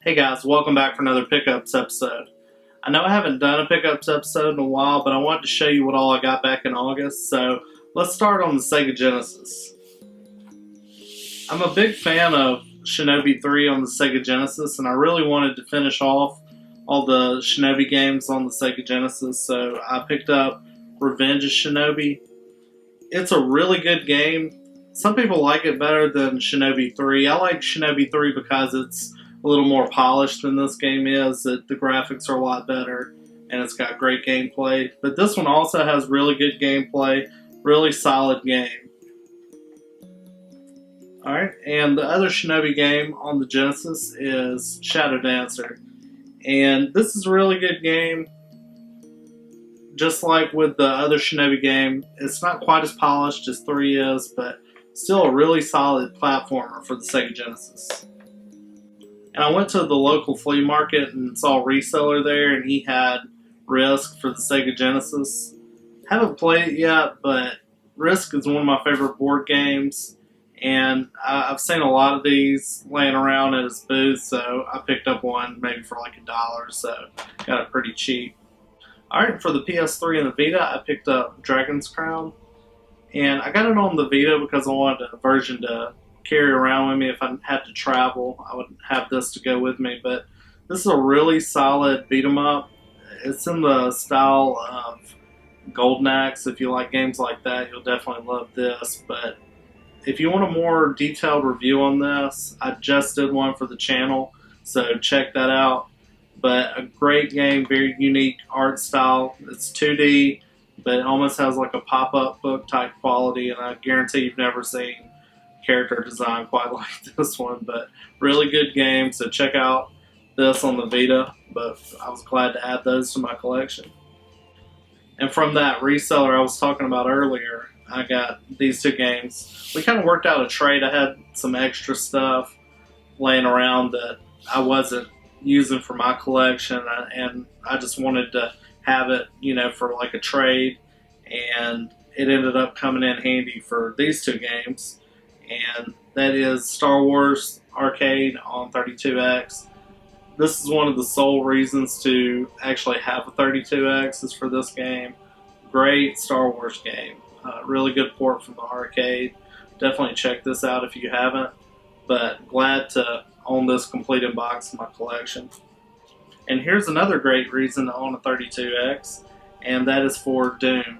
Hey guys, welcome back for another pickups episode. I know I haven't done a pickups episode in a while, but I wanted to show you what all I got back in August, so let's start on the Sega Genesis. I'm a big fan of Shinobi 3 on the Sega Genesis, and I really wanted to finish off all the Shinobi games on the Sega Genesis, so I picked up Revenge of Shinobi. It's a really good game. Some people like it better than Shinobi 3. I like Shinobi 3 because it's a little more polished than this game is. The graphics are a lot better, and it's got great gameplay. But this one also has really good gameplay, really solid game. Alright, and the other Shinobi game on the Genesis is Shadow Dancer. And this is a really good game. Just like with the other Shinobi game, it's not quite as polished as 3 is, but still a really solid platformer for the Sega Genesis. And I went to the local flea market and saw a reseller there, and he had Risk for the Sega Genesis. Haven't played it yet, but Risk is one of my favorite board games, and I've seen a lot of these laying around at his booth, so I picked up one maybe for like $1, so got it pretty cheap. Alright, for the PS3 and the Vita, I picked up Dragon's Crown, and I got it on the Vita because I wanted a version to carry around with me if I had to travel. I would have this to go with me, but this is a really solid beat 'em up. It's in the style of Golden Axe. If you like games like that, you'll definitely love this, but if you want a more detailed review on this, I just did one for the channel, so check that out. But a great game, very unique art style. It's 2D, but it almost has like a pop-up book type quality, and I guarantee you've never seen character design quite like this one. But really good game, so check out this on the Vita. But I was glad to add those to my collection. And from that reseller I was talking about earlier, I got these two games. We kind of worked out a trade. I had some extra stuff laying around that I wasn't using for my collection, and I just wanted to have it, for like a trade, and it ended up coming in handy for these two games, and that is Star Wars Arcade on 32X. This is one of the sole reasons to actually have a 32X is for this game. Great Star Wars game. Really good port from the arcade. Definitely check this out if you haven't, but glad to own this completed box in my collection. And here's another great reason to own a 32X, and that is for Doom.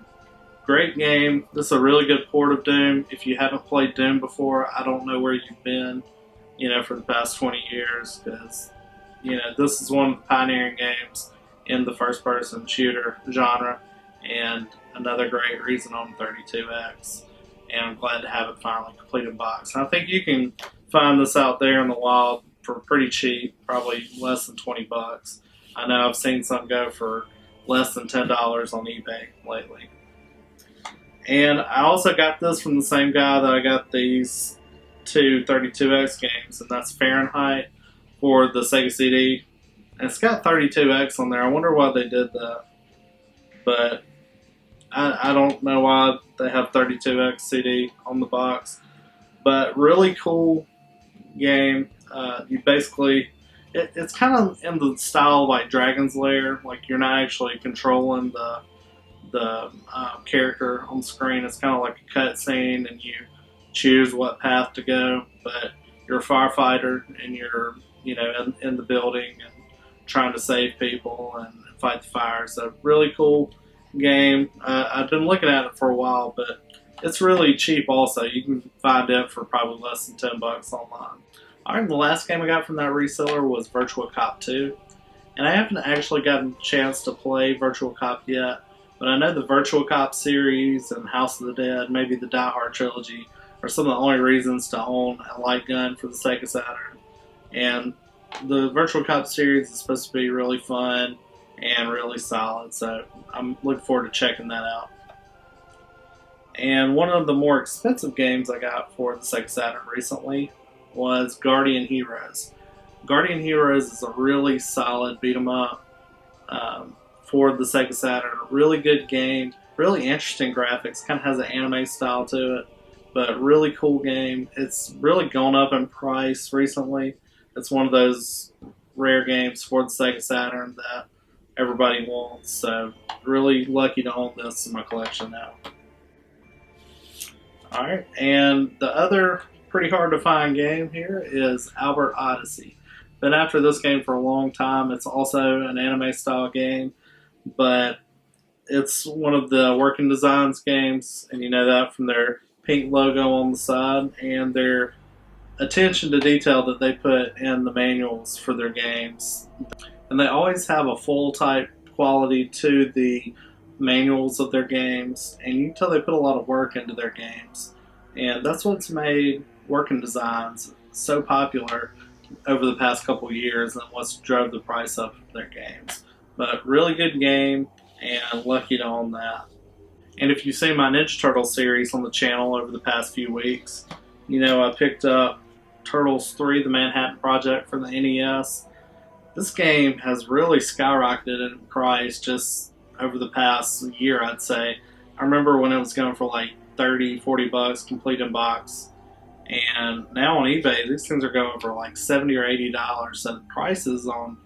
Great game. This is a really good port of Doom. If you haven't played Doom before, I don't know where you've been, for the past 20 years, because, this is one of the pioneering games in the first-person shooter genre, and another great reason on 32X. And I'm glad to have it finally completed box. And I think you can find this out there in the wild for pretty cheap, probably less than $20. I know I've seen some go for less than $10 on eBay lately. And I also got this from the same guy that I got these two 32X games, and that's Fahrenheit for the Sega CD. And it's got 32X on there. I wonder why they did that. But I don't know why they have 32X CD on the box. But really cool game. You basically, it's kind of in the style like Dragon's Lair. Like you're not actually controlling the character on the screen. It's kind of like a cutscene, and you choose what path to go. But you're a firefighter, and you're in the building and trying to save people and fight the fire. So really cool game. I've been looking at it for a while, but it's really cheap also. You can find it for probably less than $10 online. Alright, the last game I got from that reseller was Virtua Cop 2. And I haven't actually gotten a chance to play Virtua Cop yet, but I know the Virtua Cop series and House of the Dead, maybe the Die Hard trilogy, are some of the only reasons to own a light gun for the Sega Saturn. And the Virtua Cop series is supposed to be really fun and really solid, so I'm looking forward to checking that out. And one of the more expensive games I got for the Sega Saturn recently was Guardian Heroes. Guardian Heroes is a really solid beat 'em up for the Sega Saturn. Really good game, really interesting graphics, kind of has an anime style to it, but really cool game. It's really gone up in price recently. It's one of those rare games for the Sega Saturn that everybody wants. So really lucky to own this in my collection now. Alright, and the other pretty hard to find game here is Albert Odyssey. Been after this game for a long time. It's also an anime style game, but it's one of the Working Designs games, and you know that from their pink logo on the side and their attention to detail that they put in the manuals for their games. And they always have a full type quality to the manuals of their games, and you can tell they put a lot of work into their games. And that's what's made Working Designs so popular over the past couple of years and what's drove the price up of their games. But really good game, and lucky to own that. And if you've seen my Ninja Turtle series on the channel over the past few weeks, you know I picked up Turtles 3, the Manhattan Project for the NES. This game has really skyrocketed in price just over the past year, I'd say. I remember when it was going for like 30, 40 bucks, complete in box. And now on eBay, these things are going for like $70 or $80. So the prices on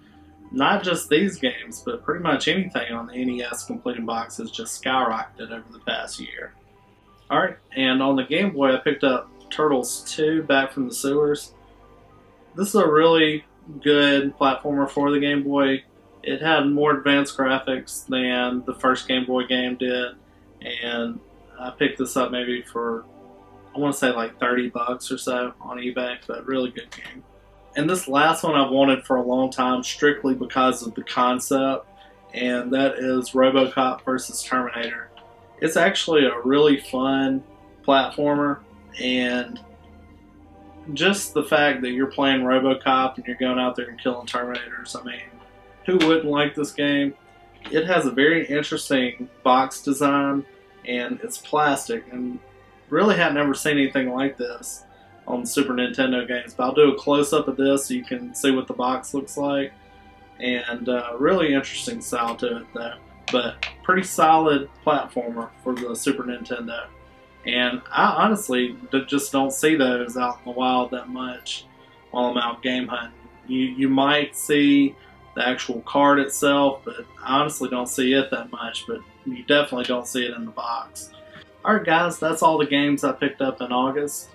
not just these games, but pretty much anything on the NES complete in box has just skyrocketed over the past year. Alright, and on the Game Boy, I picked up Turtles 2, Back from the Sewers. This is a really good platformer for the Game Boy. It had more advanced graphics than the first Game Boy game did, and I picked this up maybe for, I want to say like 30 bucks or so on eBay, but really good game. And this last one I've wanted for a long time strictly because of the concept, and that is Robocop versus Terminator. It's actually a really fun platformer, and just the fact that you're playing Robocop and you're going out there and killing Terminators, I mean, who wouldn't like this game? It has a very interesting box design, and it's plastic, and really had never seen anything like this on the Super Nintendo games. But I'll do a close-up of this so you can see what the box looks like, and really interesting style to it though. But pretty solid platformer for the Super Nintendo. And I honestly just don't see those out in the wild that much while I'm out game hunting. You might see the actual card itself, but I honestly don't see it that much, but you definitely don't see it in the box. Alright guys, that's all the games I picked up in August.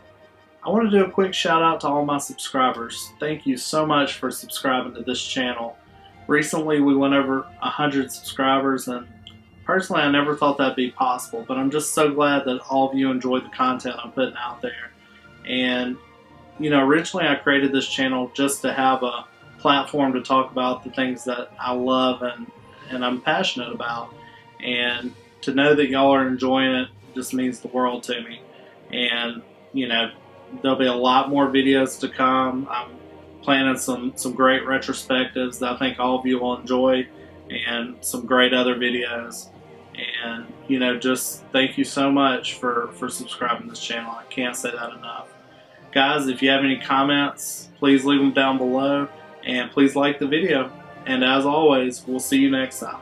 I want to do a quick shout out to all my subscribers. Thank you so much for subscribing to this channel. Recently we went over 100 subscribers, and personally I never thought that'd be possible, but I'm just so glad that all of you enjoy the content I'm putting out there. And you know, originally I created this channel just to have a platform to talk about the things that I love and I'm passionate about. And to know that y'all are enjoying it just means the world to me. And you know, there'll be a lot more videos to come. I'm planning some great retrospectives that I think all of you will enjoy, and some great other videos. And you know, just thank you so much for subscribing to this channel. I can't say that enough. Guys, if you have any comments, please leave them down below, and please like the video. And as always, we'll see you next time.